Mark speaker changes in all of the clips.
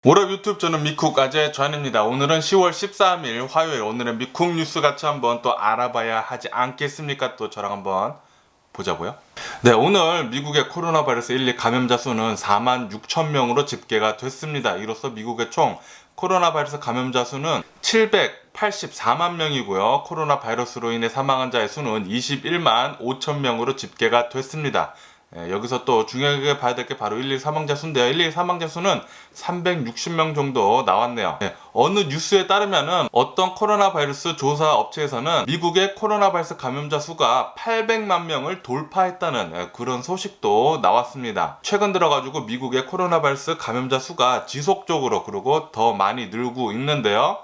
Speaker 1: 월요일 유튜브 저는 미쿡 아재 존입니다. 오늘은 10월 13일 화요일, 오늘은 미쿡 뉴스 같이 한번 또 알아봐야 하지 않겠습니까? 또 저랑 한번 보자고요. 네, 오늘 미국의 코로나 바이러스 1, 2 감염자 수는 4만 6천 명으로 집계가 됐습니다. 이로써 미국의 총 코로나 바이러스 감염자 수는 784만 명이고요. 코로나 바이러스로 인해 사망한 자의 수는 21만 5천 명으로 집계가 됐습니다. 여기서 또 중요하게 봐야 될 게 바로 1, 2 사망자 수인데요. 1, 2 사망자 수는 360명 정도 나왔네요. 어느 뉴스에 따르면은 어떤 코로나 바이러스 조사 업체에서는 미국의 코로나 바이러스 감염자 수가 800만 명을 돌파했다는 그런 소식도 나왔습니다. 최근 들어가지고 미국의 코로나 바이러스 감염자 수가 지속적으로 그리고 더 많이 늘고 있는데요.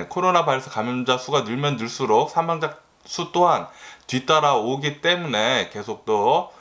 Speaker 1: 코로나 바이러스 감염자 수가 늘면 늘수록 사망자 수 또한 뒤따라오기 때문에 계속 또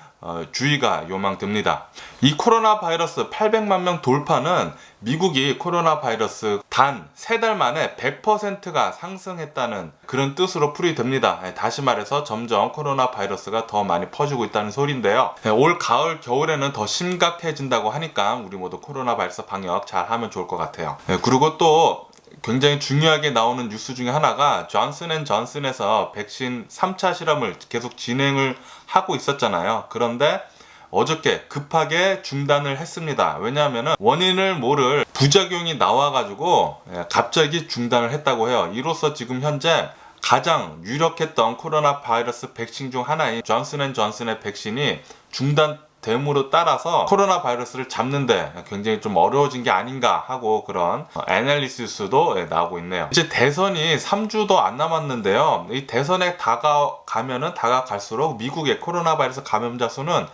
Speaker 1: 주의가 요망됩니다. 이 코로나 바이러스 800만 명 돌파는 미국이 코로나 바이러스 단 3달 만에 100%가 상승했다는 그런 뜻으로 풀이됩니다. 다시 말해서 점점 코로나 바이러스가 더 많이 퍼지고 있다는 소리인데요. 올 가을 겨울에는 더 심각해진다고 하니까 우리 모두 코로나 바이러스 방역 잘 하면 좋을 것 같아요. 그리고 또 굉장히 중요하게 나오는 뉴스 중에 하나가 존슨앤존슨에서 백신 3차 실험을 계속 진행을 하고 있었잖아요. 그런데 어저께 급하게 중단을 했습니다. 왜냐하면 원인을 모를 부작용이 나와가지고 갑자기 중단을 했다고 해요. 이로써 지금 현재 가장 유력했던 코로나 바이러스 백신 중 하나인 존슨앤존슨의 백신이 중단됨으로 따라서 코로나 바이러스를 잡는데 굉장히 좀 어려워진 게 아닌가 하고 그런 애널리시스도 나오고 있네요. 이제 대선이 3주도 안 남았는데요. 이 대선에 다가가면은 다가갈수록 미국의 코로나 바이러스 감염자 수는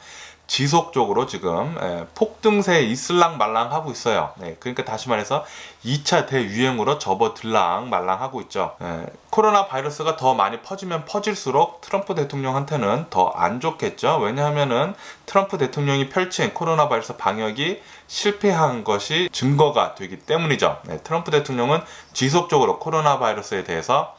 Speaker 1: 지속적으로 지금 폭등세에 있을랑 말랑 하고 있어요. 그러니까 다시 말해서 2차 대유행으로 접어들랑 말랑 하고 있죠. 코로나 바이러스가 더 많이 퍼지면 퍼질수록 트럼프 대통령한테는 더 안 좋겠죠. 왜냐하면은 트럼프 대통령이 펼친 코로나 바이러스 방역이 실패한 것이 증거가 되기 때문이죠. 트럼프 대통령은 지속적으로 코로나 바이러스에 대해서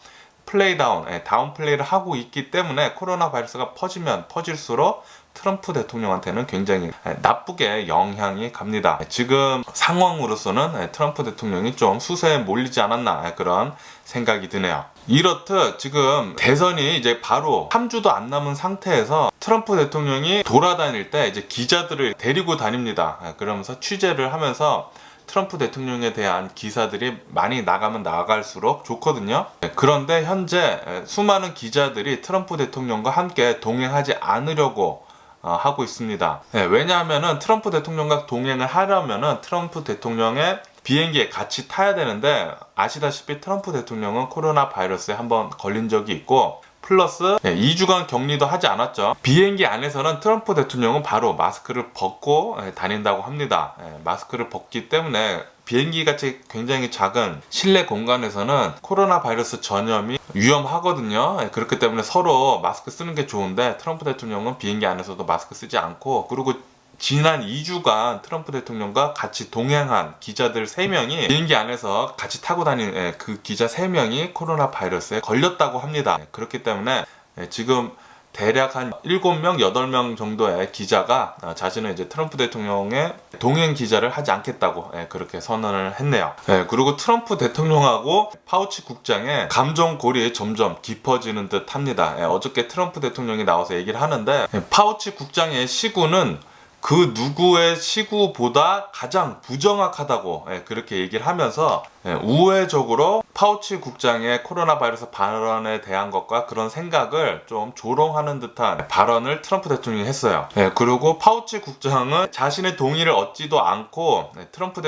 Speaker 1: 다운 플레이를 하고 있기 때문에 코로나 바이러스가 퍼지면 퍼질수록 트럼프 대통령한테는 굉장히 나쁘게 영향이 갑니다. 지금 상황으로서는 트럼프 대통령이 좀 수세에 몰리지 않았나 그런 생각이 드네요. 이렇듯 지금 대선이 이제 바로 3주도 안 남은 상태에서 트럼프 대통령이 돌아다닐 때 이제 기자들을 데리고 다닙니다. 그러면서 취재를 하면서 트럼프 대통령에 대한 기사들이 많이 나가면 나갈수록 좋거든요. 그런데 현재 수많은 기자들이 트럼프 대통령과 함께 동행하지 않으려고 하고 있습니다. 왜냐하면은 트럼프 대통령과 동행을 하려면은 트럼프 대통령의 비행기에 같이 타야 되는데 아시다시피 트럼프 대통령은 코로나 바이러스에 한번 걸린 적이 있고 플러스 2주간 격리도 하지 않았죠. 비행기 안에서는 트럼프 대통령은 바로 마스크를 벗고 다닌다고 합니다. 마스크를 벗기 때문에 비행기같이 굉장히 작은 실내 공간에서는 코로나 바이러스 전염이 위험하거든요. 그렇기 때문에 서로 마스크 쓰는 게 좋은데 트럼프 대통령은 비행기 안에서도 마스크 쓰지 않고 그리고 지난 2주간 트럼프 대통령과 같이 동행한 기자들 3명이 비행기 안에서 같이 타고 다닌 그 기자 3명이 코로나 바이러스에 걸렸다고 합니다. 그렇기 때문에 지금 대략 한 7명, 8명 정도의 기자가 자신은 이제 트럼프 대통령의 동행 기자를 하지 않겠다고 그렇게 선언을 했네요. 그리고 트럼프 대통령하고 파우치 국장의 감정골이 점점 깊어지는 듯 합니다. 어저께 트럼프 대통령이 나와서 얘기를 하는데 파우치 국장의 시구는 그 누구의 시구보다 가장 부정확하다고 그렇게 얘기를 하면서 우회적으로 파우치 국장의 코로나 바이러스 발언에 대한 것과 그런 생각을 좀 조롱하는 듯한 발언을 트럼프 대통령이 했어요. 그리고 파우치 국장은 자신의 동의를 얻지도 않고 트럼프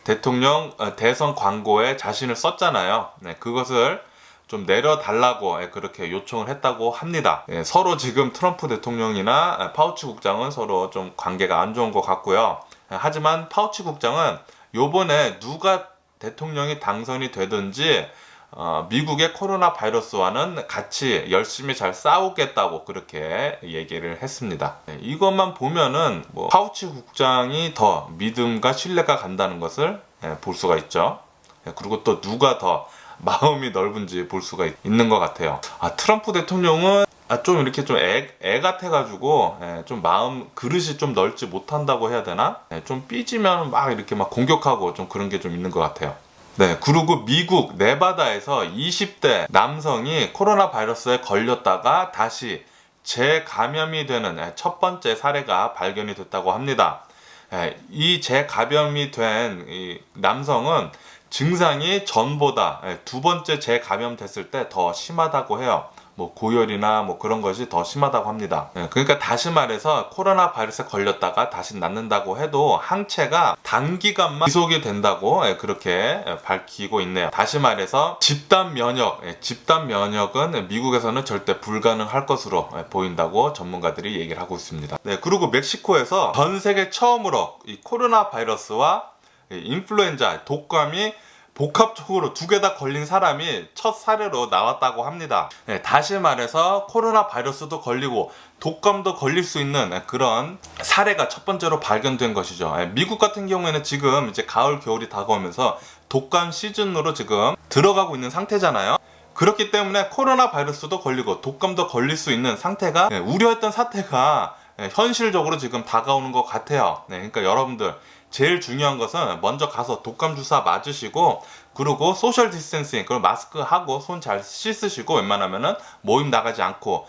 Speaker 1: 대통령 대선 광고에 자신을 썼잖아요. 그것을 좀 내려달라고 그렇게 요청을 했다고 합니다. 서로 지금 트럼프 대통령이나 파우치 국장은 서로 좀 관계가 안 좋은 것 같고요. 하지만 파우치 국장은 요번에 누가 대통령이 당선이 되든지 미국의 코로나 바이러스와는 같이 열심히 잘 싸우겠다고 그렇게 얘기를 했습니다. 이것만 보면은 파우치 국장이 더 믿음과 신뢰가 간다는 것을 볼 수가 있죠. 그리고 또 누가 더 마음이 넓은지 볼 수가 있는 것 같아요. 트럼프 대통령은 좀 이렇게 좀 애 같아가지고 좀 마음 그릇이 좀 넓지 못한다고 해야 되나? 좀 삐지면 막 이렇게 막 공격하고 좀 그런 게 좀 있는 것 같아요. 네, 그리고 미국 네바다에서 20대 남성이 코로나 바이러스에 걸렸다가 다시 재감염이 되는 첫 번째 사례가 발견이 됐다고 합니다. 이 재감염이 된 이 남성은 증상이 전보다 두 번째 재감염됐을 때 더 심하다고 해요. 뭐 고열이나 뭐 그런 것이 더 심하다고 합니다. 그러니까 다시 말해서 코로나 바이러스에 걸렸다가 다시 낫는다고 해도 항체가 단기간만 지속이 된다고 그렇게 밝히고 있네요. 다시 말해서 집단 면역은 미국에서는 절대 불가능할 것으로 보인다고 전문가들이 얘기를 하고 있습니다. 네, 그리고 멕시코에서 전 세계 처음으로 이 코로나 바이러스와 인플루엔자, 독감이 복합적으로 두 개 다 걸린 사람이 첫 사례로 나왔다고 합니다. 다시 말해서 코로나 바이러스도 걸리고 독감도 걸릴 수 있는 그런 사례가 첫 번째로 발견된 것이죠. 미국 같은 경우에는 지금 이제 가을, 겨울이 다가오면서 독감 시즌으로 지금 들어가고 있는 상태잖아요. 그렇기 때문에 코로나 바이러스도 걸리고 독감도 걸릴 수 있는 상태가 우려했던 사태가 현실적으로 지금 다가오는 것 같아요. 그러니까 여러분들 제일 중요한 것은 먼저 가서 독감 주사 맞으시고, 그리고 소셜 디스턴싱, 그리고 마스크 하고 손 잘 씻으시고, 웬만하면은 모임 나가지 않고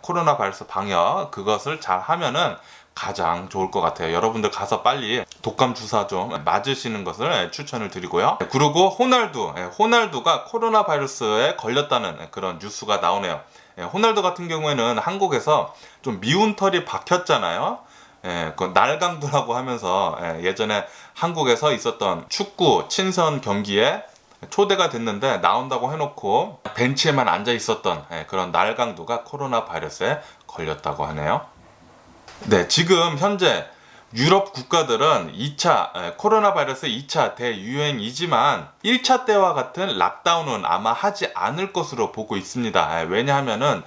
Speaker 1: 코로나 바이러스 방역 그것을 잘 하면은 가장 좋을 것 같아요. 여러분들 가서 빨리 독감 주사 좀 맞으시는 것을 추천을 드리고요. 그리고 호날두가 코로나 바이러스에 걸렸다는 그런 뉴스가 나오네요. 호날두 같은 경우에는 한국에서 좀 미운 털이 박혔잖아요. 그 날강도라고 하면서 예전에 한국에서 있었던 축구 친선 경기에 초대가 됐는데 나온다고 해놓고 벤치에만 앉아 있었던 그런 날강도가 코로나 바이러스에 걸렸다고 하네요. 네, 지금 현재 유럽 국가들은 코로나 바이러스 2차 대유행이지만 1차 때와 같은 락다운은 아마 하지 않을 것으로 보고 있습니다. 왜냐하면은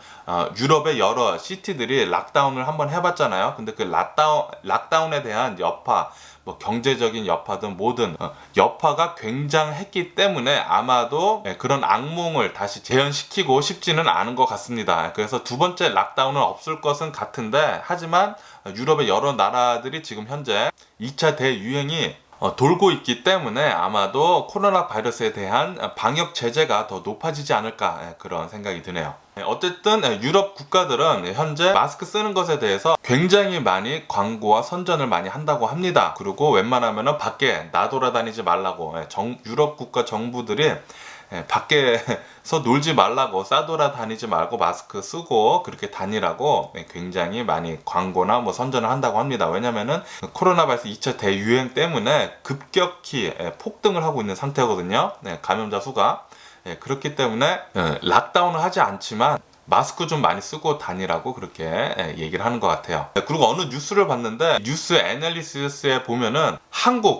Speaker 1: 유럽의 여러 시티들이 락다운을 한번 해봤잖아요. 근데 그 락다운에 대한 여파, 뭐 경제적인 여파든 뭐든 여파가 굉장했기 때문에 아마도 그런 악몽을 다시 재현시키고 싶지는 않은 것 같습니다. 그래서 두 번째 락다운은 없을 것은 같은데, 하지만 유럽의 여러 나라들이 지금 현재 2차 대유행이 돌고 있기 때문에 아마도 코로나 바이러스에 대한 방역 제재가 더 높아지지 않을까, 그런 생각이 드네요. 어쨌든 유럽 국가들은 현재 마스크 쓰는 것에 대해서 굉장히 많이 광고와 선전을 많이 한다고 합니다. 그리고 웬만하면 밖에 나돌아다니지 말라고 유럽 국가 정부들이 밖에서 놀지 말라고, 싸돌아다니지 말고 마스크 쓰고 그렇게 다니라고 굉장히 많이 광고나 뭐 선전을 한다고 합니다. 왜냐면은 코로나 바이러스 2차 대유행 때문에 급격히 폭등을 하고 있는 상태거든요. 감염자 수가. 그렇기 때문에 락다운을 하지 않지만 마스크 좀 많이 쓰고 다니라고 그렇게 얘기를 하는 것 같아요. 그리고 어느 뉴스를 봤는데, 뉴스 애널리시스에 보면은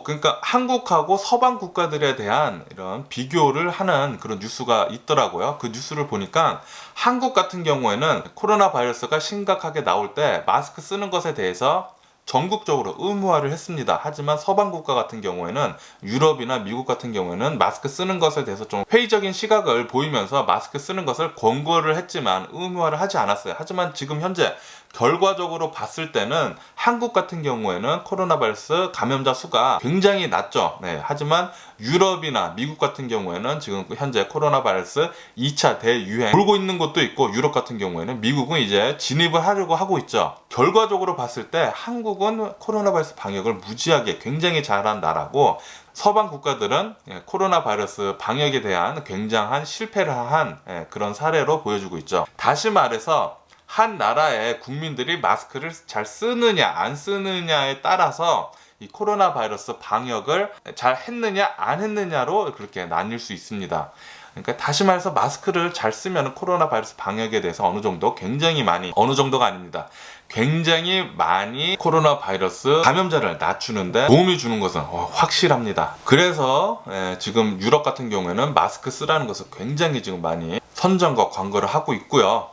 Speaker 1: 그러니까 한국하고 서방 국가들에 대한 이런 비교를 하는 그런 뉴스가 있더라고요. 그 뉴스를 보니까 한국 같은 경우에는 코로나 바이러스가 심각하게 나올 때 마스크 쓰는 것에 대해서 전국적으로 의무화를 했습니다. 하지만 서방 국가 같은 경우에는, 유럽이나 미국 같은 경우에는 마스크 쓰는 것에 대해서 좀 회의적인 시각을 보이면서 마스크 쓰는 것을 권고를 했지만 의무화를 하지 않았어요. 하지만 지금 현재 결과적으로 봤을 때는 한국 같은 경우에는 코로나 바이러스 감염자 수가 굉장히 낮죠. 하지만 유럽이나 미국 같은 경우에는 지금 현재 코로나 바이러스 2차 대유행 돌고 있는 곳도 있고, 유럽 같은 경우에는 미국은 이제 진입을 하려고 하고 있죠. 결과적으로 봤을 때 한국은 코로나 바이러스 방역을 무지하게 굉장히 잘한 나라고, 서방 국가들은 코로나 바이러스 방역에 대한 굉장한 실패를 한 그런 사례로 보여주고 있죠. 다시 말해서 한 나라의 국민들이 마스크를 잘 쓰느냐 안 쓰느냐에 따라서 이 코로나 바이러스 방역을 잘 했느냐 안 했느냐로 그렇게 나뉠 수 있습니다. 그러니까 다시 말해서 마스크를 잘 쓰면 코로나 바이러스 방역에 대해서 어느 정도가 아닙니다. 굉장히 많이 코로나 바이러스 감염자를 낮추는데 도움이 주는 것은 확실합니다. 그래서 지금 유럽 같은 경우에는 마스크 쓰라는 것을 굉장히 지금 많이 선전과 광고를 하고 있고요.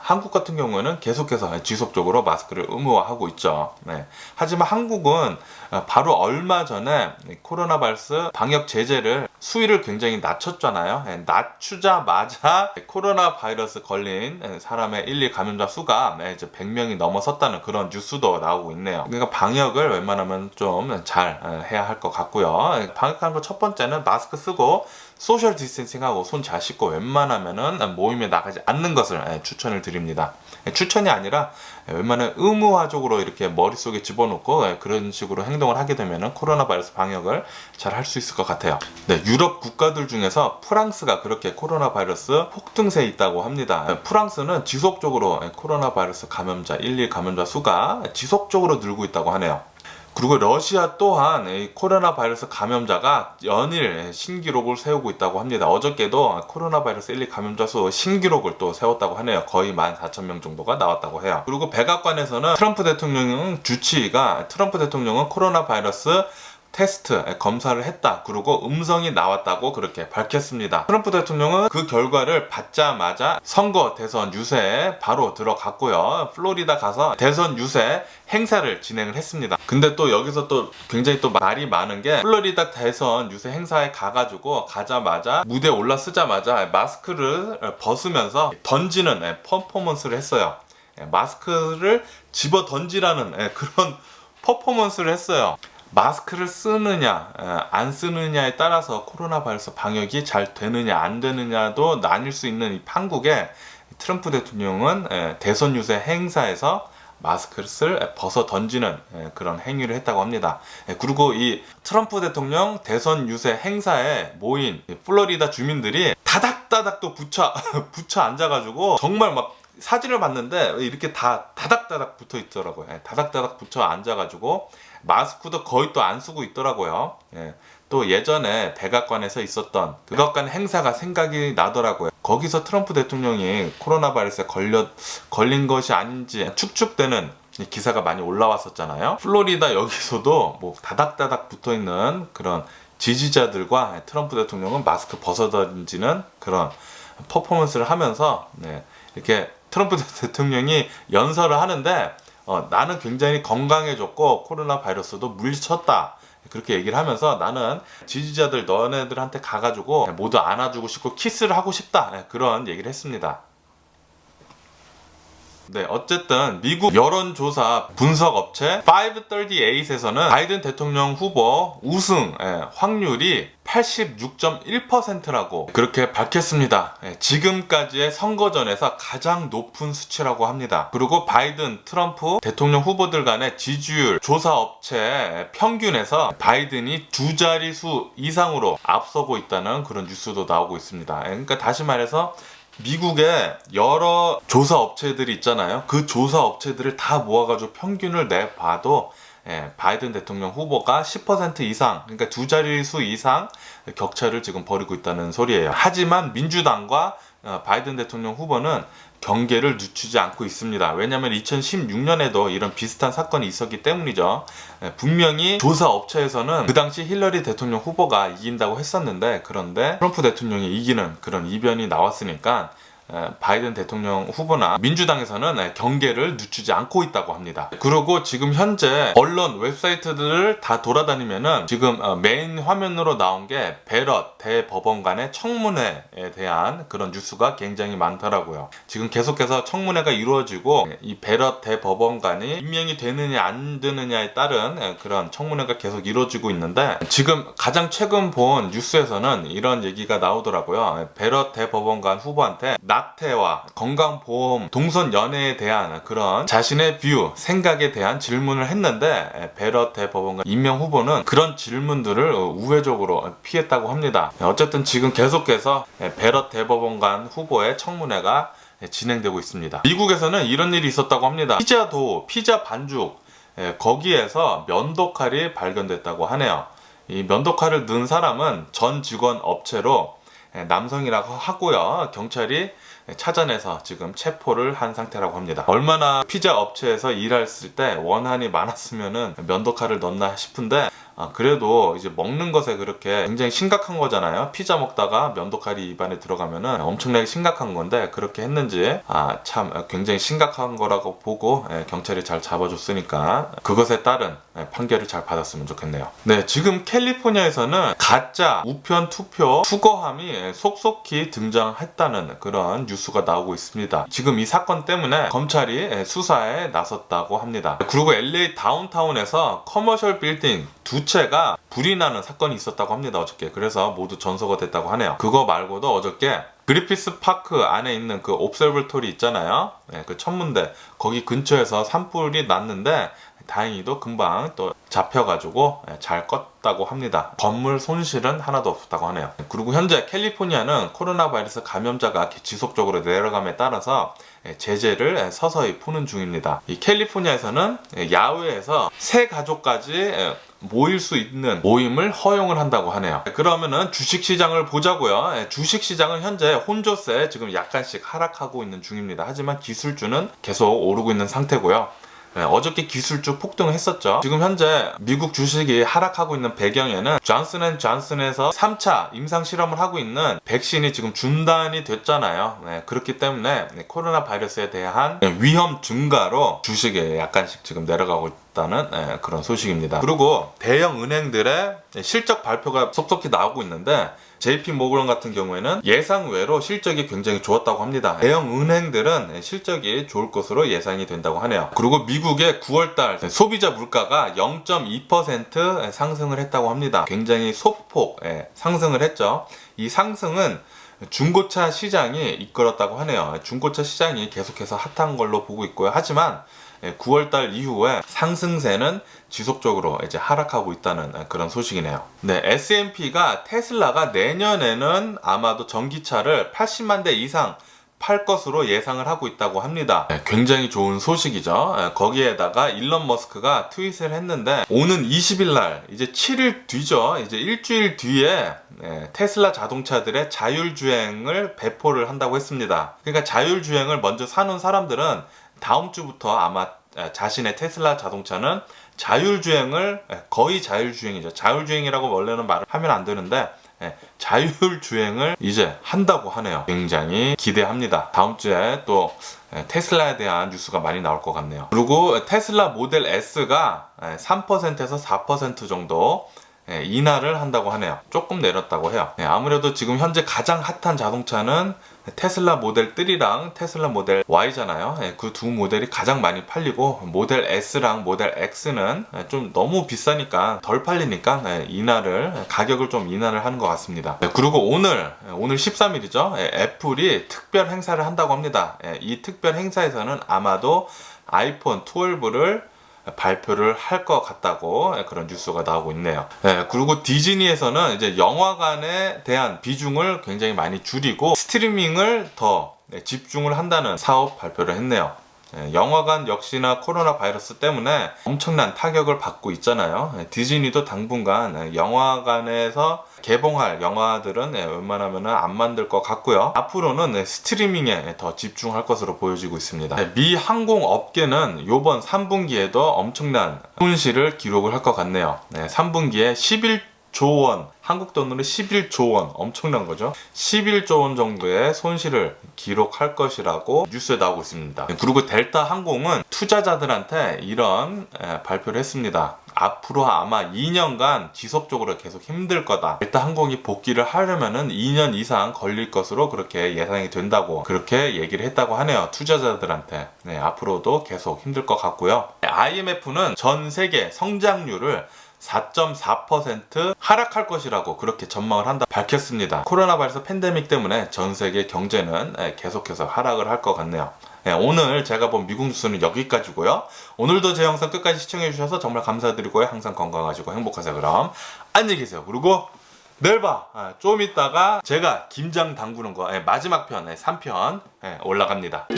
Speaker 1: 한국 같은 경우에는 계속해서 지속적으로 마스크를 의무화하고 있죠. 하지만 한국은 바로 얼마 전에 코로나 바이러스 방역 제재를 수위를 굉장히 낮췄잖아요. 낮추자마자 코로나 바이러스 걸린 사람의 1, 2 감염자 수가 이제 100명이 넘어섰다는 그런 뉴스도 나오고 있네요. 그러니까 방역을 웬만하면 좀 잘 해야 할 것 같고요. 방역하는 거 첫 번째는 마스크 쓰고 소셜 디스텐싱하고 손 잘 씻고 웬만하면은 모임에 나가지 않는 것을 추천을 드립니다. 추천이 아니라 웬만하면 의무화적으로 이렇게 머릿속에 집어넣고 그런 식으로 행동을 하게 되면은 코로나 바이러스 방역을 잘 할 수 있을 것 같아요. 유럽 국가들 중에서 프랑스가 그렇게 코로나 바이러스 폭등세에 있다고 합니다. 프랑스는 지속적으로 코로나 바이러스 감염자 1, 2 감염자 수가 지속적으로 늘고 있다고 하네요. 그리고 러시아 또한 이 코로나 바이러스 감염자가 연일 신기록을 세우고 있다고 합니다. 어저께도 코로나 바이러스 1, 2 감염자 수 신기록을 또 세웠다고 하네요. 거의 14,000명 정도가 나왔다고 해요. 그리고 백악관에서는 트럼프 대통령 주치의가 트럼프 대통령은 코로나 바이러스 테스트 검사를 했다. 그리고 음성이 나왔다고 그렇게 밝혔습니다. 트럼프 대통령은 그 결과를 받자마자 선거 대선 유세에 바로 들어갔고요. 플로리다 가서 대선 유세 행사를 진행을 했습니다. 근데 또 여기서 또 굉장히 또 말이 많은 게 플로리다 대선 유세 행사에 가자마자 무대에 올라서자마자 마스크를 벗으면서 던지는 퍼포먼스를 했어요. 마스크를 집어 던지라는 그런 퍼포먼스를 했어요. 마스크를 쓰느냐 안 쓰느냐에 따라서 코로나 바이러스 방역이 잘 되느냐 안 되느냐도 나뉠 수 있는 이 판국에 트럼프 대통령은 대선 유세 행사에서 마스크를 벗어 던지는 그런 행위를 했다고 합니다. 그리고 이 트럼프 대통령 대선 유세 행사에 모인 플로리다 주민들이 다닥다닥 또 붙여 앉아가지고 정말 막 사진을 봤는데 이렇게 다 다닥다닥 붙어 있더라고요. 다닥다닥 붙여 앉아가지고 마스크도 거의 또 안 쓰고 있더라고요. 또 예전에 백악관에서 있었던 백악관 행사가 생각이 나더라고요. 거기서 트럼프 대통령이 코로나 바이러스에 걸린 것이 아닌지 축축되는 기사가 많이 올라왔었잖아요. 플로리다 여기서도 뭐 다닥다닥 붙어 있는 그런 지지자들과 트럼프 대통령은 마스크 벗어 던지는 그런 퍼포먼스를 하면서 이렇게 트럼프 대통령이 연설을 하는데 나는 굉장히 건강해졌고 코로나 바이러스도 물리쳤다. 그렇게 얘기를 하면서 나는 지지자들 너네들한테 가가지고 모두 안아주고 싶고 키스를 하고 싶다. 그런 얘기를 했습니다. 어쨌든 미국 여론조사 분석 업체 538에서는 바이든 대통령 후보 우승 확률이 86.1%라고 그렇게 밝혔습니다. 지금까지의 선거전에서 가장 높은 수치라고 합니다. 그리고 바이든, 트럼프 대통령 후보들 간의 지지율 조사 업체 평균에서 바이든이 두 자릿수 이상으로 앞서고 있다는 그런 뉴스도 나오고 있습니다. 그러니까 다시 말해서 미국에 여러 조사 업체들이 있잖아요. 그 조사 업체들을 다 모아가지고 평균을 내봐도 바이든 대통령 후보가 10% 이상, 그러니까 두 자릿수 이상 격차를 지금 벌이고 있다는 소리예요. 하지만 민주당과 바이든 대통령 후보는 경계를 늦추지 않고 있습니다. 왜냐하면 2016년에도 이런 비슷한 사건이 있었기 때문이죠. 분명히 조사 업체에서는 그 당시 힐러리 대통령 후보가 이긴다고 했었는데, 그런데 트럼프 대통령이 이기는 그런 이변이 나왔으니까 바이든 대통령 후보나 민주당에서는 경계를 늦추지 않고 있다고 합니다. 그리고 지금 현재 언론 웹사이트들을 다 돌아다니면은 지금 메인 화면으로 나온 게 베럿 대법원관의 청문회에 대한 그런 뉴스가 굉장히 많더라고요. 지금 계속해서 청문회가 이루어지고 이 베럿 대법원관이 임명이 되느냐 안 되느냐에 따른 그런 청문회가 계속 이루어지고 있는데, 지금 가장 최근 본 뉴스에서는 이런 얘기가 나오더라고요. 베럿 대법원관 후보한테 낙태와 건강보험, 동성연애에 대한 그런 자신의 뷰, 생각에 대한 질문을 했는데 베럿 대법원관 임명 후보는 그런 질문들을 우회적으로 피했다고 합니다. 어쨌든 지금 계속해서 베럿 대법원관 후보의 청문회가 진행되고 있습니다. 미국에서는 이런 일이 있었다고 합니다. 피자 반죽 거기에서 면도칼이 발견됐다고 하네요. 이 면도칼을 넣은 사람은 전 직원 업체로 남성이라고 하고요. 경찰이 찾아내서 지금 체포를 한 상태라고 합니다. 얼마나 피자 업체에서 일했을 때 원한이 많았으면은 면도칼을 넣나 싶은데 그래도 이제 먹는 것에 그렇게 굉장히 심각한 거잖아요. 피자 먹다가 면도칼이 입안에 들어가면은 엄청나게 심각한 건데 그렇게 했는지 참 굉장히 심각한 거라고 보고 경찰이 잘 잡아줬으니까 그것에 따른 판결을 잘 받았으면 좋겠네요. 네, 지금 캘리포니아에서는 가짜 우편 투표 투거함이 속속히 등장했다는 그런 뉴스가 나오고 있습니다. 지금 이 사건 때문에 검찰이 수사에 나섰다고 합니다. 그리고 LA 다운타운에서 커머셜 빌딩 두 채가 불이 나는 사건이 있었다고 합니다. 어저께. 그래서 모두 전소가 됐다고 하네요. 그거 말고도 어저께 그리피스 파크 안에 있는 그 옵설버토리 있잖아요. 그 천문대 거기 근처에서 산불이 났는데 다행히도 금방 또 잡혀가지고 잘 껐다고 합니다. 건물 손실은 하나도 없었다고 하네요. 그리고 현재 캘리포니아는 코로나 바이러스 감염자가 지속적으로 내려감에 따라서 제재를 서서히 푸는 중입니다. 이 캘리포니아에서는 야외에서 세 가족까지 모일 수 있는 모임을 허용을 한다고 하네요. 그러면은 주식시장을 보자고요. 주식시장은 현재 혼조세 지금 약간씩 하락하고 있는 중입니다. 하지만 기술주는 계속 오르고 있는 상태고요. 어저께 기술주 폭등했었죠. 지금 현재 미국 주식이 하락하고 있는 배경에는 존슨앤존슨에서 3차 임상 실험을 하고 있는 백신이 지금 중단이 됐잖아요. 그렇기 때문에 코로나 바이러스에 대한 위험 증가로 주식이 약간씩 지금 내려가고 있다는 그런 소식입니다. 그리고 대형 은행들의 실적 발표가 속속히 나오고 있는데 JP 모건 같은 경우에는 예상외로 실적이 굉장히 좋았다고 합니다. 대형 은행들은 실적이 좋을 것으로 예상이 된다고 하네요. 그리고 미국의 9월달 소비자 물가가 0.2% 상승을 했다고 합니다. 굉장히 소폭 상승을 했죠. 이 상승은 중고차 시장이 이끌었다고 하네요. 중고차 시장이 계속해서 핫한 걸로 보고 있고요. 하지만 9월달 이후에 상승세는 지속적으로 이제 하락하고 있다는 그런 소식이네요. 네, S&P가 테슬라가 내년에는 아마도 전기차를 80만 대 이상 팔 것으로 예상을 하고 있다고 합니다. 굉장히 좋은 소식이죠. 거기에다가 일론 머스크가 트윗을 했는데 오는 20일 날 이제 7일 뒤죠. 이제 일주일 뒤에 테슬라 자동차들의 자율주행을 배포를 한다고 했습니다. 그러니까 자율주행을 먼저 사는 사람들은 다음 주부터 아마 자신의 테슬라 자동차는 자율주행을 거의 자율주행이죠. 자율주행이라고 원래는 말을 하면 안 되는데 자율주행을 이제 한다고 하네요. 굉장히 기대합니다. 다음 주에 또 테슬라에 대한 뉴스가 많이 나올 것 같네요. 그리고 테슬라 모델 S가 3%에서 4% 정도 인하를 한다고 하네요. 조금 내렸다고 해요. 아무래도 지금 현재 가장 핫한 자동차는 테슬라 모델 3랑 테슬라 모델 Y잖아요. 그 두 모델이 가장 많이 팔리고 모델 S랑 모델 X는 좀 너무 비싸니까 덜 팔리니까 가격을 좀 인하를 하는 것 같습니다. 그리고 오늘 13일이죠. 애플이 특별 행사를 한다고 합니다. 이 특별 행사에서는 아마도 아이폰 12를 발표를 할 것 같다고 그런 뉴스가 나오고 있네요. 그리고 디즈니에서는 이제 영화관에 대한 비중을 굉장히 많이 줄이고 스트리밍을 더 집중을 한다는 사업 발표를 했네요. 영화관 역시나 코로나 바이러스 때문에 엄청난 타격을 받고 있잖아요. 디즈니도 당분간 영화관에서 개봉할 영화들은 웬만하면 안 만들 것 같고요. 앞으로는 스트리밍에 더 집중할 것으로 보여지고 있습니다. 미 항공업계는 이번 3분기에도 엄청난 손실을 기록을 할 것 같네요. 3분기에 11조 원, 한국 돈으로 11조 원, 엄청난 거죠. 11조 원 정도의 손실을 기록할 것이라고 뉴스에 나오고 있습니다. 그리고 델타 항공은 투자자들한테 이런 발표를 했습니다. 앞으로 아마 2년간 지속적으로 계속 힘들 거다. 델타 항공이 복귀를 하려면은 2년 이상 걸릴 것으로 그렇게 예상이 된다고 그렇게 얘기를 했다고 하네요. 투자자들한테. 앞으로도 계속 힘들 것 같고요. IMF는 전 세계 성장률을 4.4% 하락할 것이라고 그렇게 전망을 한다 밝혔습니다. 코로나 바이러스 팬데믹 때문에 전 세계 경제는 계속해서 하락을 할 것 같네요. 오늘 제가 본 미국 뉴스는 여기까지고요. 오늘도 제 영상 끝까지 시청해 주셔서 정말 감사드리고요. 항상 건강하시고 행복하세요. 그럼 안녕히 계세요. 그리고 내일 봐. 좀 이따가 제가 김장 담그는 거 마지막 편 3편 올라갑니다.